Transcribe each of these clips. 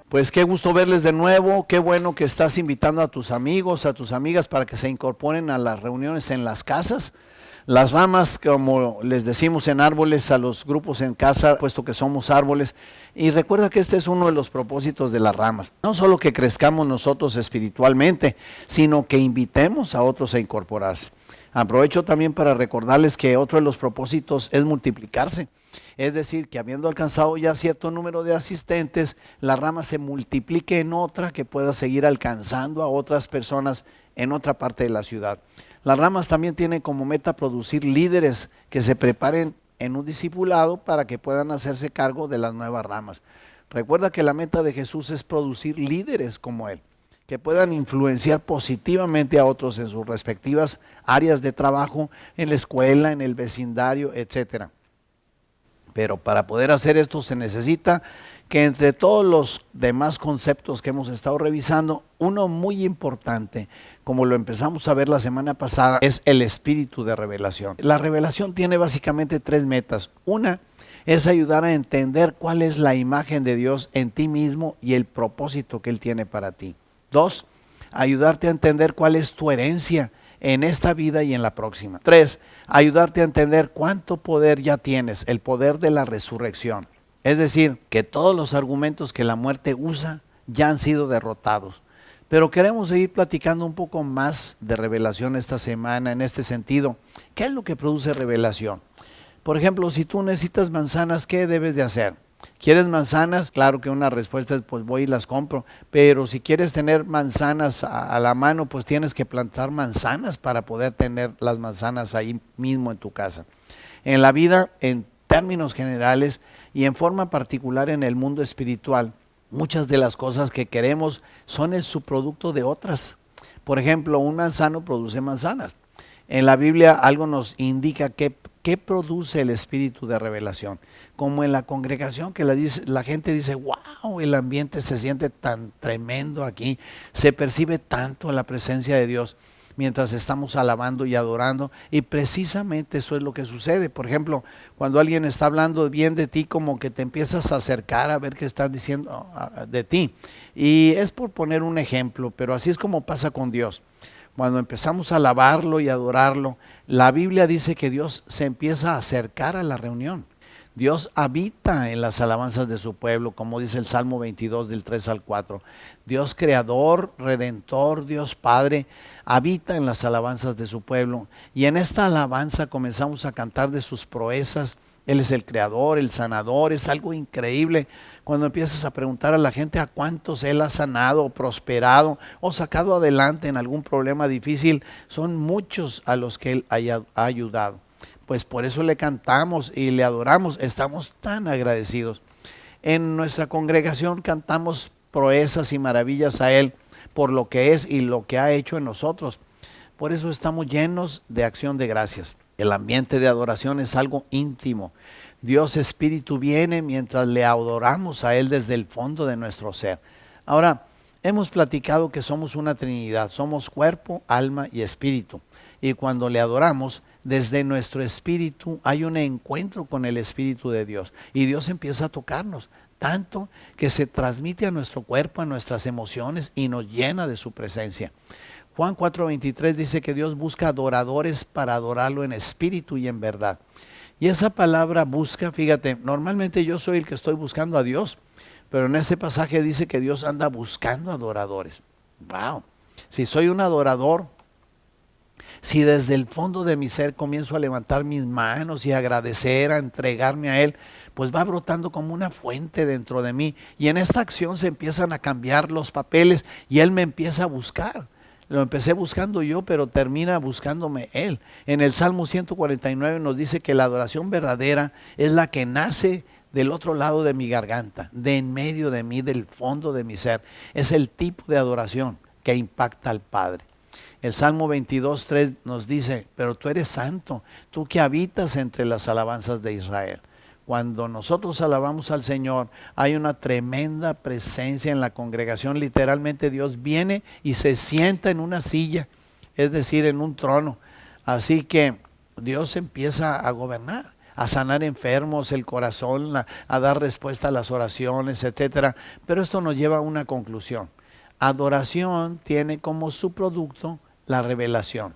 Pues qué gusto verles de nuevo, qué bueno que estás invitando a tus amigos, a tus amigas para que se incorporen a las reuniones en las casas. Las ramas, como les decimos en árboles, a los grupos en casa, puesto que somos árboles. Y recuerda que este es uno de los propósitos de las ramas. No solo que crezcamos nosotros espiritualmente, sino que invitemos a otros a incorporarse. Aprovecho también para recordarles que otro de los propósitos es multiplicarse. Es decir, que habiendo alcanzado ya cierto número de asistentes, la rama se multiplique en otra que pueda seguir alcanzando a otras personas en otra parte de la ciudad. Las ramas también tienen como meta producir líderes que se preparen en un discipulado para que puedan hacerse cargo de las nuevas ramas. Recuerda que la meta de Jesús es producir líderes como Él, que puedan influenciar positivamente a otros en sus respectivas áreas de trabajo, en la escuela, en el vecindario, etcétera. Pero para poder hacer esto se necesita que entre todos los demás conceptos que hemos estado revisando, uno muy importante, como lo empezamos a ver la semana pasada, es el espíritu de revelación. La revelación tiene básicamente tres metas. Una es ayudar a entender cuál es la imagen de Dios en ti mismo y el propósito que Él tiene para ti. Dos, ayudarte a entender cuál es tu herencia en esta vida y en la próxima. Tres, ayudarte a entender cuánto poder ya tienes, el poder de la resurrección. Es decir, que todos los argumentos que la muerte usa ya han sido derrotados. Pero queremos seguir platicando un poco más de revelación esta semana en este sentido. ¿Qué es lo que produce revelación? Por ejemplo, si tú necesitas manzanas, ¿qué debes de hacer? ¿Quieres manzanas? Claro que una respuesta es pues voy y las compro, pero si quieres tener manzanas a la mano, pues tienes que plantar manzanas para poder tener las manzanas ahí mismo en tu casa. En la vida, en términos generales y en forma particular en el mundo espiritual, muchas de las cosas que queremos son el subproducto de otras. Por ejemplo, un manzano produce manzanas. En la Biblia algo nos indica qué produce el espíritu de revelación. Como en la congregación que la gente dice, wow, el ambiente se siente tan tremendo aquí, se percibe tanto la presencia de Dios mientras estamos alabando y adorando, y precisamente eso es lo que sucede. Por ejemplo, cuando alguien está hablando bien de ti, como que te empiezas a acercar a ver qué están diciendo de ti. Y es por poner un ejemplo, pero así es como pasa con Dios. Cuando empezamos a alabarlo y adorarlo, la Biblia dice que Dios se empieza a acercar a la reunión. Dios habita en las alabanzas de su pueblo, como dice el Salmo 22 del 3 al 4. Dios creador, redentor, Dios Padre, habita en las alabanzas de su pueblo. Y en esta alabanza comenzamos a cantar de sus proezas. Él es el creador, el sanador, es algo increíble cuando empiezas a preguntar a la gente a cuántos Él ha sanado, prosperado o sacado adelante en algún problema difícil. Son muchos a los que Él ha ayudado. Pues por eso le cantamos y le adoramos, estamos tan agradecidos. En nuestra congregación cantamos proezas y maravillas a Él por lo que es y lo que ha hecho en nosotros. Por eso estamos llenos de acción de gracias. El ambiente de adoración es algo íntimo. Dios Espíritu viene mientras le adoramos a Él desde el fondo de nuestro ser. Ahora, hemos platicado que somos una Trinidad, somos cuerpo, alma y espíritu. Y cuando le adoramos, desde nuestro espíritu hay un encuentro con el Espíritu de Dios. Y Dios empieza a tocarnos, tanto que se transmite a nuestro cuerpo, a nuestras emociones y nos llena de su presencia. Juan 4:23 dice que Dios busca adoradores para adorarlo en espíritu y en verdad. Y esa palabra busca, fíjate, normalmente yo soy el que estoy buscando a Dios, pero en este pasaje dice que Dios anda buscando adoradores. Wow, si soy un adorador, si desde el fondo de mi ser comienzo a levantar mis manos y a agradecer, a entregarme a Él, pues va brotando como una fuente dentro de mí. Y en esta acción se empiezan a cambiar los papeles y Él me empieza a buscar. Lo empecé buscando yo, pero termina buscándome Él. En el Salmo 149 nos dice que la adoración verdadera es la que nace del otro lado de mi garganta, de en medio de mí, del fondo de mi ser. Es el tipo de adoración que impacta al Padre. El Salmo 22:3 nos dice, pero tú eres santo, tú que habitas entre las alabanzas de Israel. Cuando nosotros alabamos al Señor, hay una tremenda presencia en la congregación. Literalmente Dios viene y se sienta en una silla, es decir, en un trono. Así que Dios empieza a gobernar. a sanar enfermos, el corazón, a dar respuesta a las oraciones, etcétera. Pero esto nos lleva a una conclusión. Adoración tiene como subproducto la revelación.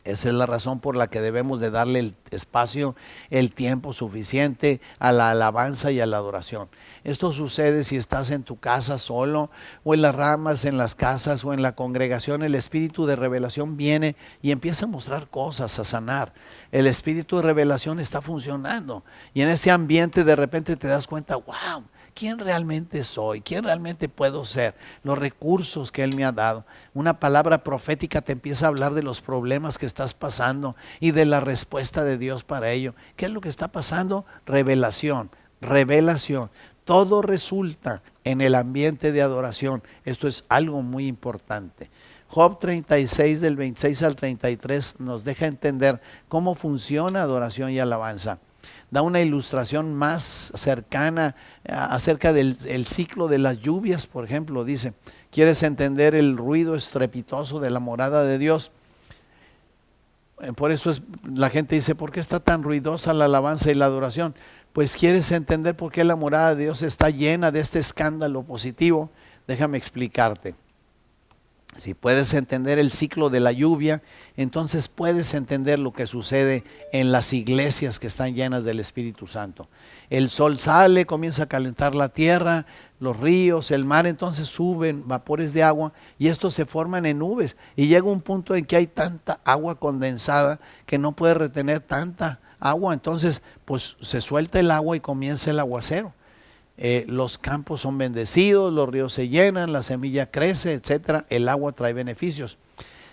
Esa es la razón por la que debemos de darle el espacio, el tiempo suficiente a la alabanza y a la adoración. Esto sucede si estás en tu casa solo, o en las ramas, en las casas o en la congregación. El espíritu de revelación viene y empieza a mostrar cosas, a sanar. El espíritu de revelación está funcionando y en ese ambiente de repente te das cuenta, wow, ¿quién realmente soy? ¿Quién realmente puedo ser? Los recursos que Él me ha dado. Una palabra profética te empieza a hablar de los problemas que estás pasando y de la respuesta de Dios para ello. ¿Qué es lo que está pasando? Revelación, revelación. Todo resulta en el ambiente de adoración. Esto es algo muy importante. Job 36 del 26 al 33 nos deja entender cómo funciona adoración y alabanza. Da una ilustración más cercana acerca del ciclo de las lluvias, por ejemplo. Dice, ¿quieres entender el ruido estrepitoso de la morada de Dios? Por eso la gente dice, ¿por qué está tan ruidosa la alabanza y la adoración? Pues quieres entender por qué la morada de Dios está llena de este escándalo positivo. Déjame explicarte. Si puedes entender el ciclo de la lluvia, entonces puedes entender lo que sucede en las iglesias que están llenas del Espíritu Santo. El sol sale, comienza a calentar la tierra, los ríos, el mar, entonces suben vapores de agua y estos se forman en nubes. Y llega un punto en que hay tanta agua condensada que no puede retener tanta agua. Entonces, pues se suelta el agua y comienza el aguacero. Los campos son bendecidos, los ríos se llenan, la semilla crece, etcétera. El agua trae beneficios.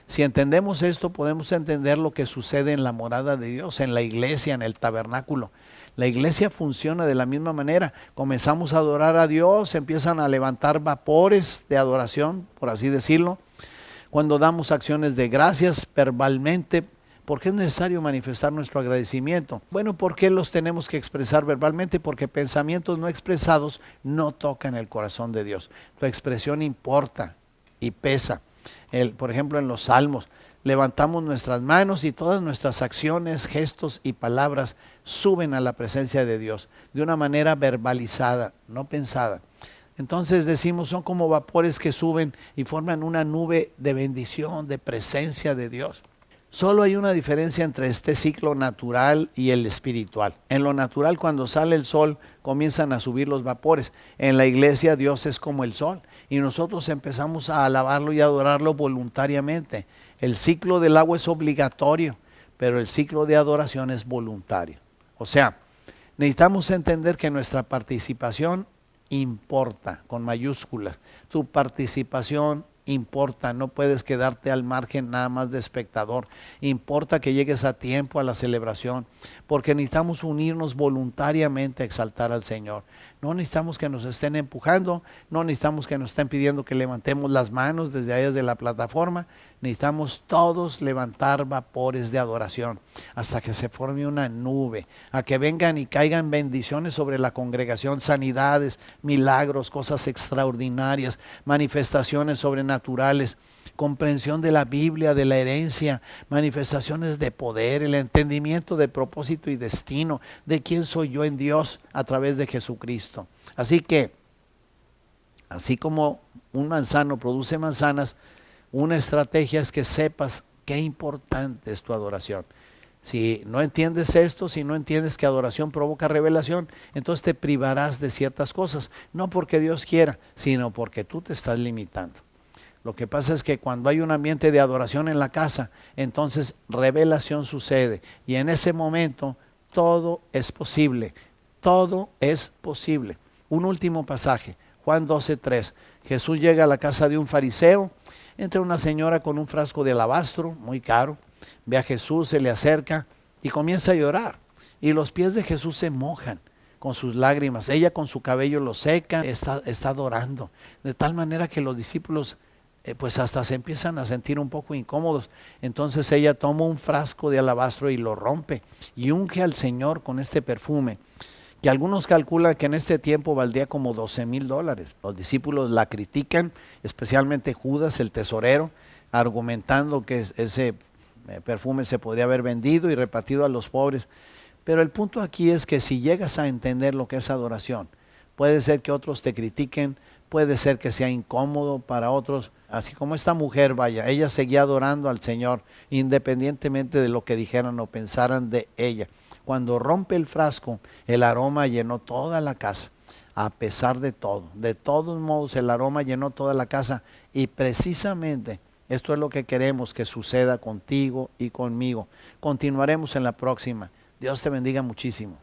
Si entendemos esto, podemos entender lo que sucede en la morada de Dios, en la iglesia, en el tabernáculo. La iglesia funciona de la misma manera. Comenzamos a adorar a Dios, empiezan a levantar vapores de adoración, por así decirlo. Cuando damos acciones de gracias verbalmente, ¿por qué es necesario manifestar nuestro agradecimiento? Bueno, ¿por qué los tenemos que expresar verbalmente? Porque pensamientos no expresados no tocan el corazón de Dios. Tu expresión importa y pesa. Por ejemplo, en los salmos, levantamos nuestras manos y todas nuestras acciones, gestos y palabras suben a la presencia de Dios de una manera verbalizada, no pensada. Entonces decimos, son como vapores que suben y forman una nube de bendición, de presencia de Dios. Solo hay una diferencia entre este ciclo natural y el espiritual. En lo natural, cuando sale el sol, comienzan a subir los vapores. En la iglesia, Dios es como el sol y nosotros empezamos a alabarlo y adorarlo voluntariamente. El ciclo del agua es obligatorio, pero el ciclo de adoración es voluntario. O sea, necesitamos entender que nuestra participación importa, con mayúsculas. Tu participación importa, no puedes quedarte al margen nada más de espectador. Importa que llegues a tiempo a la celebración, porque necesitamos unirnos voluntariamente a exaltar al Señor. No necesitamos que nos estén empujando, no necesitamos que nos estén pidiendo que levantemos las manos desde allá de la plataforma. Necesitamos todos levantar vapores de adoración hasta que se forme una nube, a que vengan y caigan bendiciones sobre la congregación, sanidades, milagros, cosas extraordinarias, manifestaciones sobrenaturales, comprensión de la Biblia, de la herencia, manifestaciones de poder, el entendimiento de propósito y destino, de quién soy yo en Dios a través de Jesucristo. Así que, así como un manzano produce manzanas, una estrategia es que sepas qué importante es tu adoración. Si no entiendes esto, si no entiendes que adoración provoca revelación, entonces te privarás de ciertas cosas, no porque Dios quiera, sino porque tú te estás limitando. Lo que pasa es que cuando hay un ambiente de adoración en la casa, entonces revelación sucede y en ese momento todo es posible, todo es posible. Un último pasaje, Juan 12:3. Jesús llega a la casa de un fariseo. Entra una señora con un frasco de alabastro, muy caro, ve a Jesús, se le acerca y comienza a llorar. Y los pies de Jesús se mojan con sus lágrimas. Ella con su cabello lo seca, está adorando. De tal manera que los discípulos pues hasta se empiezan a sentir un poco incómodos. Entonces ella toma un frasco de alabastro y lo rompe y unge al Señor con este perfume, que algunos calculan que en este tiempo valdría como $12,000. Los discípulos la critican, especialmente Judas, el tesorero, argumentando que ese perfume se podría haber vendido y repartido a los pobres. Pero el punto aquí es que si llegas a entender lo que es adoración, puede ser que otros te critiquen, puede ser que sea incómodo para otros, así como esta mujer, vaya, ella seguía adorando al Señor independientemente de lo que dijeran o pensaran de ella. Cuando rompe el frasco, el aroma llenó toda la casa, a pesar de todo. De todos modos, el aroma llenó toda la casa y precisamente esto es lo que queremos que suceda contigo y conmigo. Continuaremos en la próxima. Dios te bendiga muchísimo.